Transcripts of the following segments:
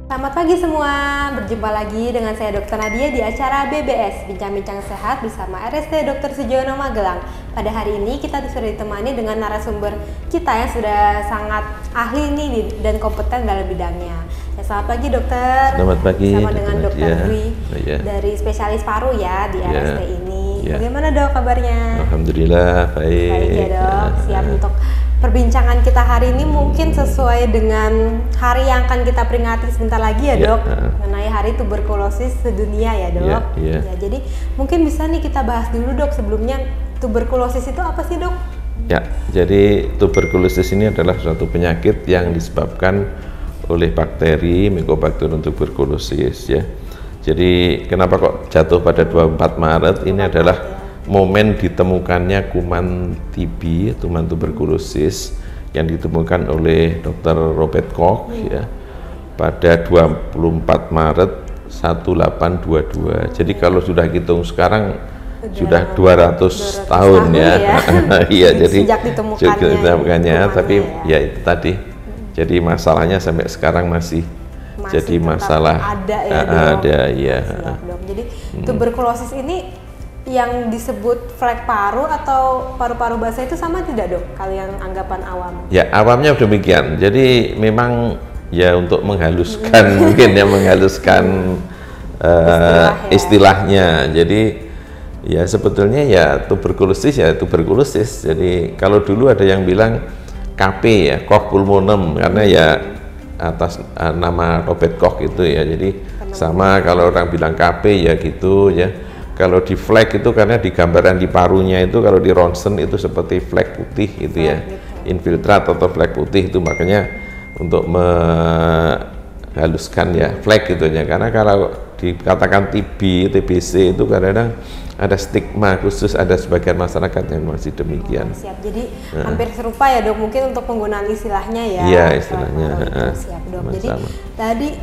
Selamat pagi semua, berjumpa lagi dengan saya Dr. Nadia di acara BBS, Bincang-Bincang Sehat bersama RST Dr. Sujono Magelang. Pada hari ini kita sudah ditemani dengan narasumber kita yang sudah sangat ahli nih dan kompeten dalam bidangnya. Ya, selamat pagi dokter. Selamat pagi. Bersama dengan Dr. Dwi dari spesialis paru ya di RST ini. Bagaimana dok kabarnya? Alhamdulillah baik. Baik ya dok, siap untuk perbincangan kita hari ini mungkin sesuai dengan hari yang akan kita peringati sebentar lagi ya dok, mengenai hari tuberkulosis sedunia ya dok. Ya, jadi mungkin bisa nih kita bahas dulu dok sebelumnya, tuberkulosis itu apa sih dok? Ya, jadi tuberkulosis ini adalah suatu penyakit yang disebabkan oleh bakteri Mycobacterium tuberculosis ya. Jadi kenapa kok jatuh pada 24 Maret ini adalah momen ditemukannya kuman TB, kuman tuberkulosis yang ditemukan oleh Dr. Robert Koch ya pada 24 Maret 1822. Jadi kalau sudah hitung sekarang sudah 200 tahun ya. Iya, jadi sejak ditemukannya tapi ya itu tadi. Jadi masalahnya sampai sekarang masih jadi masalah ada ya. Jadi tuberkulosis ini yang disebut flek paru atau paru-paru basah itu sama tidak dok? Kalian anggapan awam? Ya awamnya demikian. Jadi memang ya untuk menghaluskan mungkin ya menghaluskan istilahnya. Jadi ya sebetulnya ya tuberkulosis ya tuberkulosis. Jadi kalau dulu ada yang bilang KP ya Koch pulmonum karena ya atas nama Robert Koch itu ya. Jadi sama kalau orang bilang KP ya gitu ya. Kalau di flek itu karena di gambaran di parunya itu kalau di ronsen itu seperti flek putih itu ya, infiltrat atau flek putih itu makanya untuk menghaluskan ya flek gitu ya. Karena kalau dikatakan TB, TBC itu kadang-kadang ada stigma khusus, ada sebagian masyarakat yang masih demikian. Siap, jadi hampir serupa ya dok mungkin untuk penggunaan istilahnya ya. Iya istilahnya. Siap dok. Jadi tadi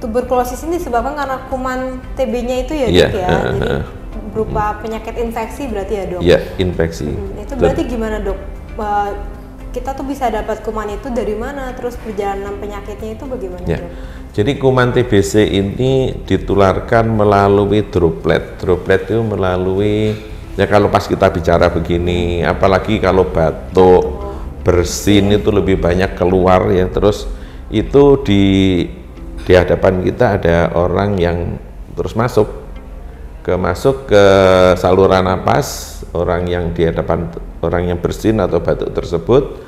tuberkulosis ini disebabkan karena kuman TB-nya itu ya dok ya, jadi berupa penyakit infeksi berarti ya dok? Iya, infeksi. Itu berarti gimana dok? Kita tuh bisa dapat kuman itu dari mana? Terus perjalanan penyakitnya itu bagaimana dok? Jadi kuman TBC ini ditularkan melalui droplet. Droplet itu melalui, ya kalau pas kita bicara begini, apalagi kalau batuk, bersin itu lebih banyak keluar ya, terus itu di hadapan kita ada orang yang terus masuk ke saluran napas orang yang di hadapan orang yang bersin atau batuk tersebut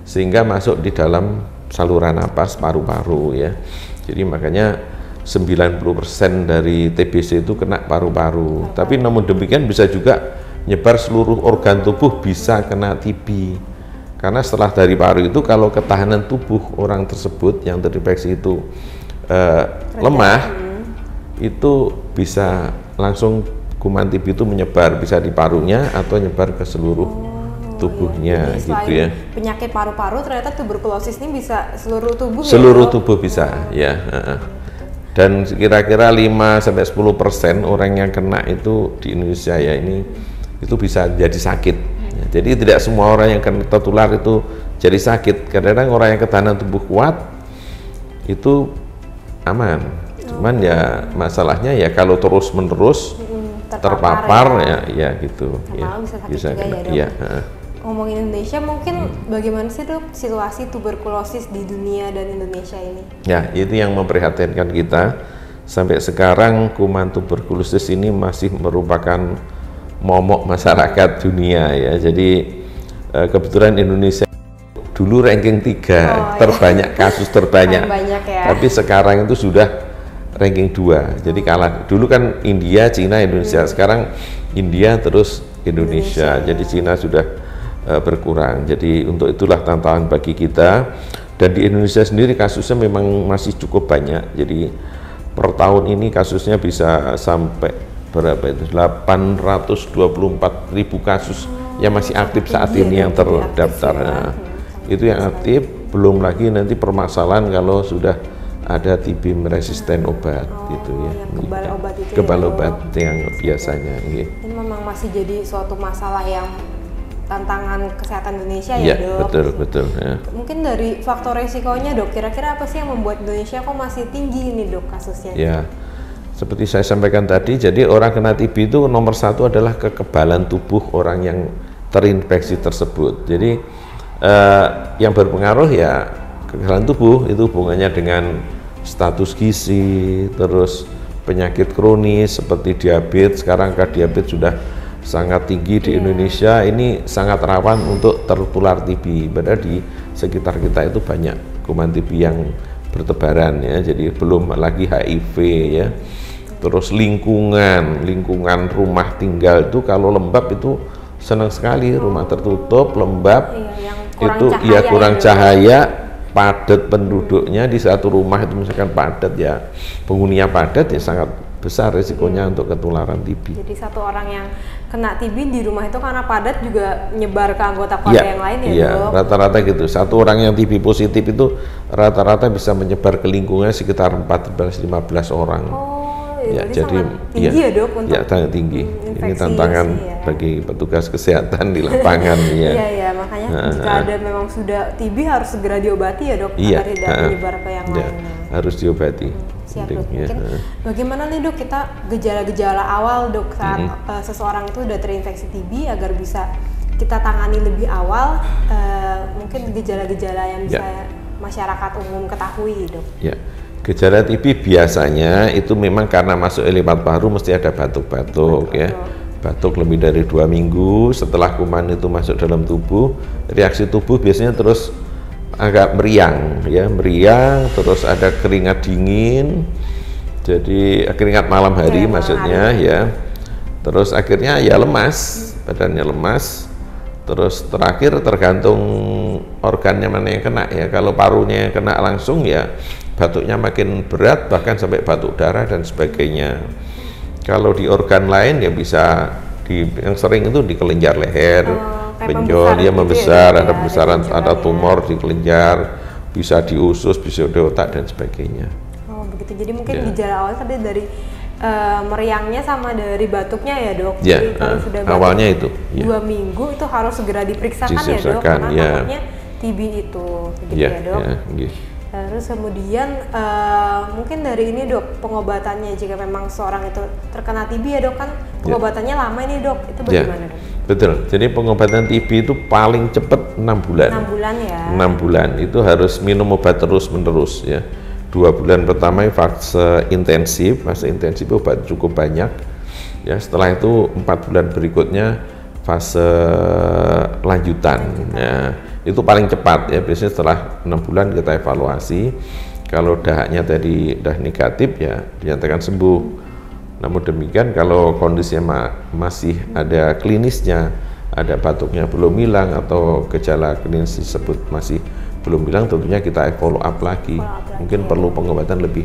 sehingga masuk di dalam saluran napas paru-paru ya. Jadi makanya 90% dari TBC itu kena paru-paru. Tapi namun demikian bisa juga nyebar seluruh organ tubuh, bisa kena TB. Karena setelah dari paru itu kalau ketahanan tubuh orang tersebut yang terinfeksi itu lemah, itu bisa langsung kuman TB itu menyebar, bisa di parunya atau nyebar ke seluruh tubuhnya gitu ya. Penyakit paru-paru ternyata tuberkulosis ini bisa seluruh tubuh. Seluruh tubuh bisa ya. Dan kira-kira 5-10% orang yang kena itu di Indonesia ya ini itu bisa jadi sakit. Jadi tidak semua orang yang kena tertular itu jadi sakit. Kadang-kadang orang yang ketahanan tubuh kuat itu aman, cuman ya masalahnya ya kalau terus-menerus terpapar ya gitu ya, bisa kena ya. Ngomongin Indonesia mungkin bagaimana sih dok situasi tuberkulosis di dunia dan Indonesia ini? Ya itu yang memprihatinkan kita sampai sekarang kuman tuberkulosis ini masih merupakan momok masyarakat dunia ya. Jadi kebetulan Indonesia dulu ranking 3 terbanyak kasus terbanyak ya. Tapi sekarang itu sudah ranking 2 jadi kalah. Dulu kan India, Cina, Indonesia, sekarang India terus Indonesia. Jadi Cina sudah berkurang. Jadi untuk itulah tantangan bagi kita. Dan di Indonesia sendiri kasusnya memang masih cukup banyak. Jadi per tahun ini kasusnya bisa sampai berapa itu 824.000 kasus yang masih aktif saat ini yang terdaftar. Itu yang aktif, belum lagi nanti permasalahan kalau sudah ada TB resisten obat gitu ya. Kebal obat itu. Kebal obat yang biasanya. Ini memang masih jadi suatu masalah yang tantangan kesehatan Indonesia ya, ya dok. betul. Ya. Mungkin dari faktor resikonya dok, kira-kira apa sih yang membuat Indonesia kok masih tinggi ini dok kasusnya? Ya, seperti saya sampaikan tadi, jadi orang kena TB itu nomor satu adalah kekebalan tubuh orang yang terinfeksi tersebut. Jadi yang berpengaruh ya kekebalan tubuh itu hubungannya dengan status gizi, terus penyakit kronis seperti diabetes. Sekarang angka diabetes sudah sangat tinggi di Indonesia, ini sangat rawan untuk tertular TB. Padahal di sekitar kita itu banyak kuman TB yang bertebaran ya, jadi belum lagi HIV ya. Terus lingkungan rumah tinggal itu kalau lembab itu senang sekali, rumah tertutup, lembab, itu ya kurang cahaya, padat penduduknya di satu rumah itu misalkan padat ya, penghuninya padat ya sangat besar risikonya untuk ketularan TB. Jadi satu orang yang kena TB di rumah itu karena padat juga nyebar ke anggota keluarga yang lain ya iya, dok? Rata-rata gitu. Satu orang yang TB positif itu rata-rata bisa menyebar ke lingkungannya sekitar 14-15 orang. Ya, jadi tinggi ya dok untuk sangat tinggi. Ini tantangan bagi petugas kesehatan di lapangan ya. Iya, makanya jika ada memang sudah TB harus segera diobati ya dok, agar tidak menyebar ke yang lainnya. Harus diobati. Siap dok. Mungkin bagaimana nih dok kita gejala-gejala awal dok saat seseorang itu sudah terinfeksi TB agar bisa kita tangani lebih awal, mungkin gejala-gejala yang bisa masyarakat umum ketahui dok. Ya. Gejala TB biasanya itu memang karena masuk lewat paru mesti ada batuk-batuk ya. Batuk lebih dari 2 minggu setelah kuman itu masuk dalam tubuh, reaksi tubuh biasanya terus agak meriang ya, terus ada keringat dingin. Jadi keringat malam hari maksudnya ya. Terus akhirnya ya lemas, badannya lemas. Terus terakhir tergantung organnya mana yang kena ya. Kalau parunya yang kena langsung ya batuknya makin berat, bahkan sampai batuk darah dan sebagainya. Kalau di organ lain ya bisa yang sering itu di kelenjar leher, benjol dia membesar, ada pembesaran, ada tumor di kelenjar, bisa di usus, bisa di otak dan sebagainya. Oh begitu. Jadi mungkin gejala awal tadi dari meriangnya sama dari batuknya ya dok. Ya, kalau sudah awalnya itu 2 minggu itu harus segera diperiksakan ya dok, karena takutnya TB itu, begitu ya dok. Terus kemudian mungkin dari ini dok, pengobatannya jika memang seorang itu terkena TB ya dok, kan pengobatannya lama ini dok, itu bagaimana dok? Betul, jadi pengobatan TB itu paling cepat 6 bulan. 6 bulan ya? 6 bulan, itu harus minum obat terus menerus ya. 2 bulan pertama fase intensif, fase intensif obat cukup banyak ya. Setelah itu 4 bulan berikutnya fase lanjutan ya. Itu paling cepat ya, biasanya setelah 6 bulan kita evaluasi. Kalau dahaknya tadi udah negatif ya dinyatakan sembuh. Namun demikian kalau kondisinya masih ada klinisnya, ada batuknya belum hilang atau gejala klinis tersebut masih belum hilang, tentunya kita follow up lagi. Mungkin perlu pengobatan lebih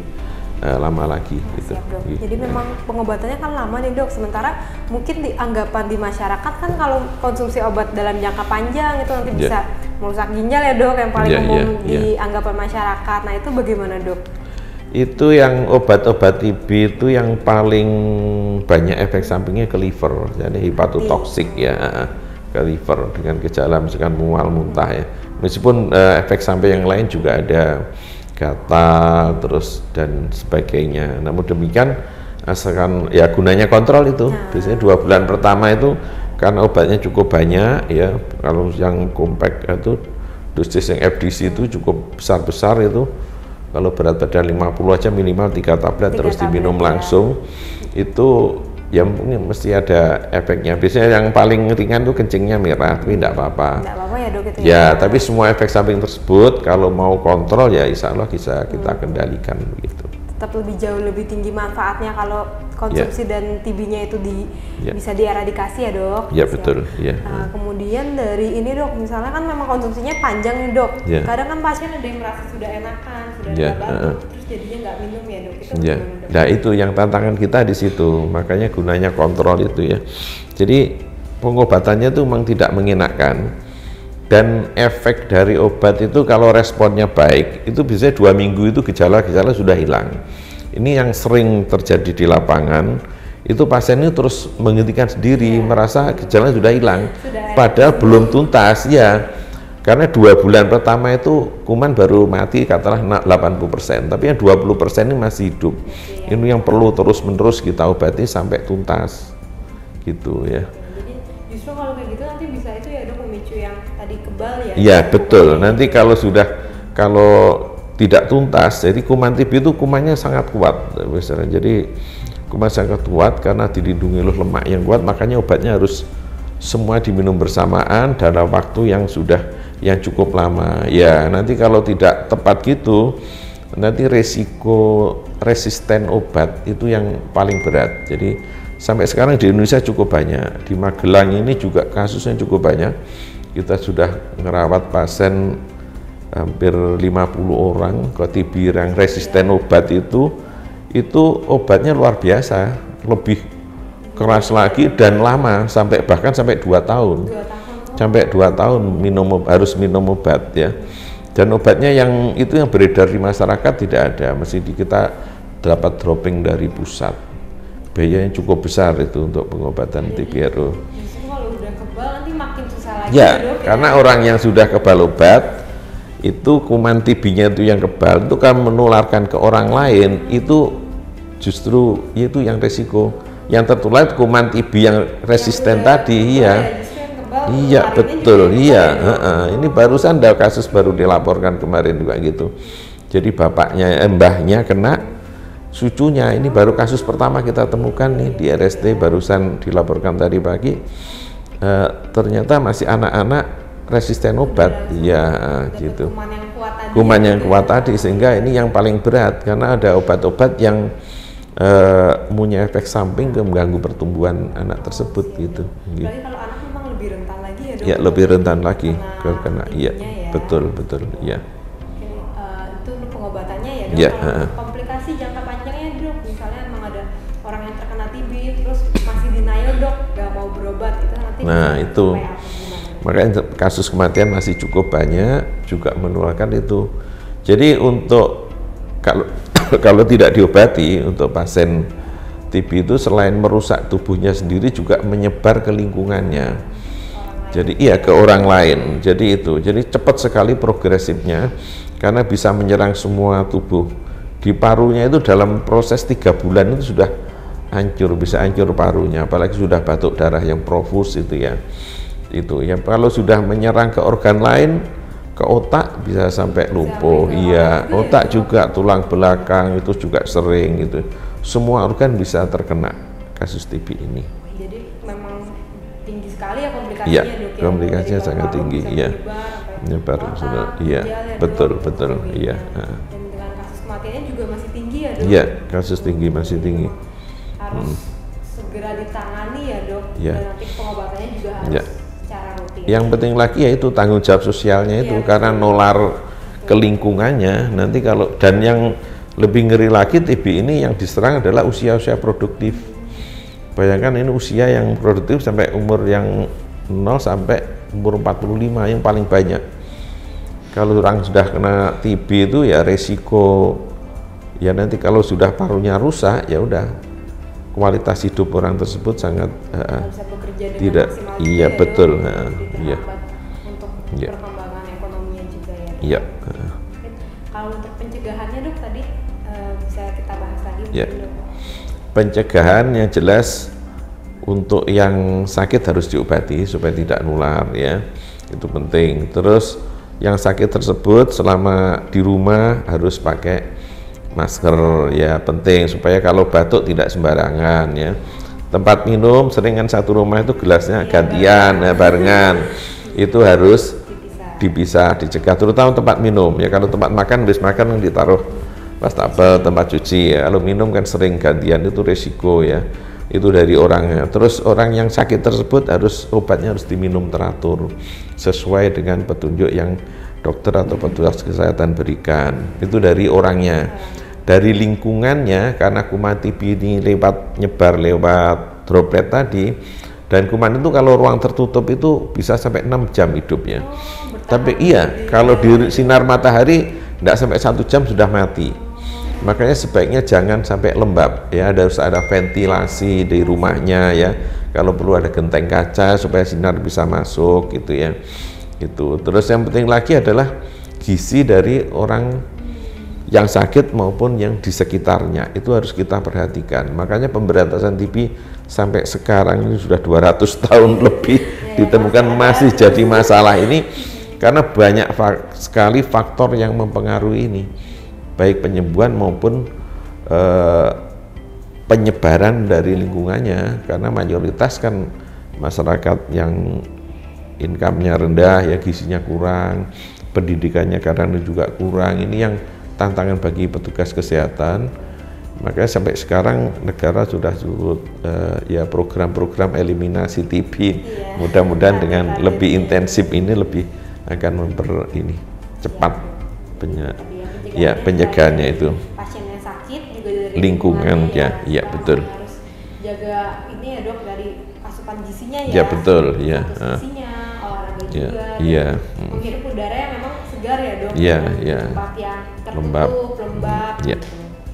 lama lagi gitu. Jadi memang pengobatannya kan lama nih dok, sementara mungkin dianggapan di masyarakat kan kalau konsumsi obat dalam jangka panjang itu nanti bisa merusak ginjal ya dok, yang paling umum di anggapan masyarakat. Nah itu bagaimana dok? Itu yang obat-obat TB itu yang paling banyak efek sampingnya ke liver, jadi hepatotoksik ya, ke liver dengan gejala misalkan mual, muntah ya. Meskipun efek samping yang lain juga ada, gatal terus dan sebagainya. Namun demikian asalkan ya gunanya kontrol itu. Biasanya 2 bulan pertama itu karena obatnya cukup banyak ya. Kalau yang compact itu dosis yang FDC itu cukup besar-besar itu. Kalau berat badan 50 aja minimal 3 tablet terus diminum langsung. Itu ya mungkin mesti ada efeknya. Biasanya yang paling ringan tuh kencingnya merah, tapi enggak apa-apa. Enggak apa-apa ya dok itu ya? Tapi semua efek samping tersebut kalau mau kontrol ya insya Allah bisa kita kendalikan begitu. Tetap jauh lebih tinggi manfaatnya kalau konsumsi dan TB-nya itu bisa dieradikasi ya dok. Ya betul. Kemudian dari ini dok, misalnya kan memang konsumsinya panjang nih dok. Kadang kan pasien ada yang merasa sudah enakan, sudah ada batuk, terus jadinya nggak minum ya dok. Itu dok? Nah itu yang tantangan kita di situ, makanya gunanya kontrol itu ya. Jadi pengobatannya itu memang tidak mengenakan. Dan efek dari obat itu kalau responnya baik, itu bisa 2 minggu itu gejala-gejala sudah hilang. Ini yang sering terjadi di lapangan, itu pasien ini terus menghentikan sendiri, merasa gejala sudah hilang, padahal belum tuntas ya. Karena 2 bulan pertama itu kuman baru mati katalah 80%, tapi yang 20% ini masih hidup. Ini yang perlu terus-menerus kita obati sampai tuntas, gitu ya. Jadi justru kalau kayak gitu nanti bisa itu ya dok memicu yang tadi kebal ya? Iya betul. Nanti kalau tidak tuntas, jadi kuman TB itu kumannya sangat kuat, misalnya. Jadi kuman sangat kuat karena dilindungi oleh lemak yang kuat, makanya obatnya harus semua diminum bersamaan dalam waktu yang cukup lama ya. Nanti kalau tidak tepat gitu, nanti resiko resisten obat itu yang paling berat. Jadi sampai sekarang di Indonesia cukup banyak, di Magelang ini juga kasusnya cukup banyak. Kita sudah merawat pasien hampir 50 orang ke TB yang resisten obat itu obatnya luar biasa, lebih keras lagi dan lama, bahkan sampai 2 tahun. Sampai 2 tahun harus minum obat ya. Dan obatnya yang beredar di masyarakat tidak ada, mesti kita dapat dropping dari pusat. Biayanya cukup besar itu untuk pengobatan TB-RO. Justru kalau udah kebal nanti makin susah lagi ya, dok, karena orang yang sudah kebal obat itu kuman TB-nya itu yang kebal itu kan menularkan ke orang lain, itu justru itu yang resiko. Yang tertular kuman TB yang resisten tadi ya. Iya betul, iya. Ini barusan ada kasus baru dilaporkan kemarin juga gitu. Jadi mbahnya kena, cucunya ini baru kasus pertama kita temukan nih di RST, barusan dilaporkan tadi pagi. Ternyata masih anak-anak resisten obat, ya gitu. Kuman yang kuat tadi, sehingga ini yang paling berat karena ada obat-obat yang punya efek samping mengganggu pertumbuhan anak tersebut gitu. Berarti kalau anak memang lebih rentan lagi ya dok? Ya lebih rentan lagi kena iya ya. betul ya. Itu pengobatannya ya dok. Ya, komplikasi jangka panjangnya dok, misalnya memang ada orang yang terkena TB terus masih denial dok, gak mau berobat, itu nanti itu makanya kasus kematian masih cukup banyak juga menularkan itu. Jadi untuk kalau tidak diobati untuk pasien TB itu selain merusak tubuhnya sendiri juga menyebar ke lingkungannya. Jadi ke orang lain. Jadi cepat sekali progresifnya karena bisa menyerang semua tubuh. Di parunya itu dalam proses 3 bulan itu sudah bisa hancur parunya, apalagi sudah batuk darah yang profus itu ya. Itu ya, kalau sudah menyerang ke organ lain, ke otak bisa sampai lumpuh. Iya, otak juga, tulang belakang itu juga sering gitu. Semua organ bisa terkena kasus TB ini. Jadi memang tinggi sekali ya komplikasinya ya, dok ya. Komplikasinya sangat tinggi, iya. Menyebar sudah, iya, betul, iya. Dan dengan kasus kematiannya juga masih tinggi ya dok? Iya, kasus tinggi masih tinggi. Harus segera ditangani ya dok. Ya. Dan nanti pengobatannya juga harus secara rutin. Yang penting lagi yaitu tanggung jawab sosialnya itu karena nular ke lingkungannya. Nanti dan yang lebih ngeri lagi TB ini yang diserang adalah usia-usia produktif. Bayangkan ini usia yang produktif sampai umur yang 0 sampai umur 45 yang paling banyak. Kalau orang sudah kena TB itu ya resiko ya nanti kalau sudah parunya rusak ya udah kualitas hidup orang tersebut sangat tidak iya betul iya untuk perkembangan ekonominya juga ya. Iya. Kalau untuk pencegahannya dok tadi bisa kita bahas lagi dok. Pencegahan yang jelas untuk yang sakit harus diobati supaya tidak nular ya, itu penting. Terus yang sakit tersebut selama di rumah harus pakai masker ya, penting supaya kalau batuk tidak sembarangan ya. Tempat minum seringan satu rumah itu gelasnya gantian ya, barengan. Itu harus dipisah, dicegah, terutama tempat minum ya. Kalau tempat makan habis makan ditaruh wastafel, tempat cuci ya. Kalau minum kan sering gantian, itu resiko ya. Itu dari orangnya. Terus orang yang sakit tersebut obatnya harus diminum teratur sesuai dengan petunjuk yang dokter atau petugas kesehatan berikan. Itu dari orangnya. Dari lingkungannya, karena kuman TB ini nyebar lewat droplet tadi, dan kuman itu kalau ruang tertutup itu bisa sampai 6 jam hidupnya. Tapi kalau di sinar matahari tidak sampai 1 jam sudah mati. Makanya sebaiknya jangan sampai lembab ya, harus ada ventilasi di rumahnya ya. Kalau perlu ada genteng kaca supaya sinar bisa masuk gitu ya. Gitu. Terus yang penting lagi adalah gizi dari orang yang sakit maupun yang di sekitarnya itu harus kita perhatikan. Makanya pemberantasan TB sampai sekarang ini sudah 200 tahun lebih ditemukan masih jadi masalah ini karena banyak sekali faktor yang mempengaruhi ini, baik penyembuhan maupun penyebaran dari lingkungannya, karena mayoritas kan masyarakat yang income-nya rendah ya, gizinya kurang, pendidikannya kadang juga kurang. Ini yang tantangan bagi petugas kesehatan. Makanya sampai sekarang negara sudah surut ya program-program eliminasi TB. Mudah-mudahan dengan lebih intensif ini lebih akan cepat pencegahannya itu. Pasien yang sakit juga dari lingkungan ya, betul. Harus jaga ini ya dok, dari asupan gizinya ya. Ya betul ya. Gizinya, olahraga juga. Iya. Menghirup udara yang memang segar ya dok. Iya. Tempat yang tertutup, lembab. Iya.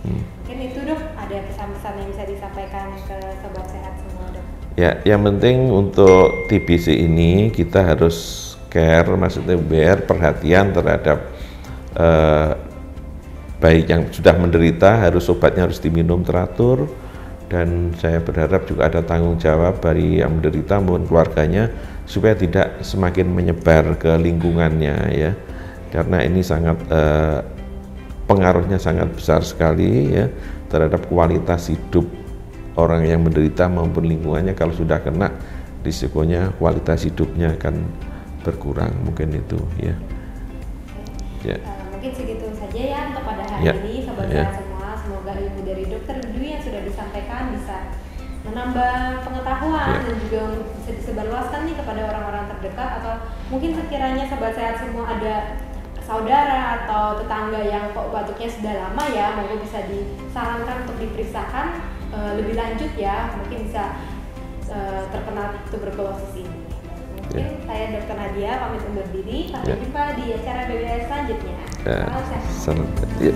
Mungkin itu dok, ada pesan-pesan yang bisa disampaikan ke sobat sehat semua dok. Ya, yang penting untuk TBC ini kita harus care, maksudnya perhatian terhadap baik yang sudah menderita, obatnya harus diminum teratur, dan saya berharap juga ada tanggung jawab dari yang menderita maupun keluarganya supaya tidak semakin menyebar ke lingkungannya ya, karena ini sangat pengaruhnya sangat besar sekali ya terhadap kualitas hidup orang yang menderita maupun lingkungannya. Kalau sudah kena, risikonya kualitas hidupnya akan berkurang, mungkin itu ya. Mungkin segitu saja ya untuk pada hari ini sobat sehat semua. Semoga ilmu dari Dokter Dwi yang sudah disampaikan bisa menambah pengetahuan dan juga bisa disebarluaskan nih kepada orang-orang terdekat, atau mungkin sekiranya sobat sehat semua ada saudara atau tetangga yang kok batuknya sudah lama ya, monggo bisa disarankan untuk diperiksakan lebih lanjut ya, mungkin bisa terkena tuberkulosis ini. Mungkin saya Dr. Nadia pamit undur diri, sampai jumpa di acara BBS selanjutnya. Salam sehat.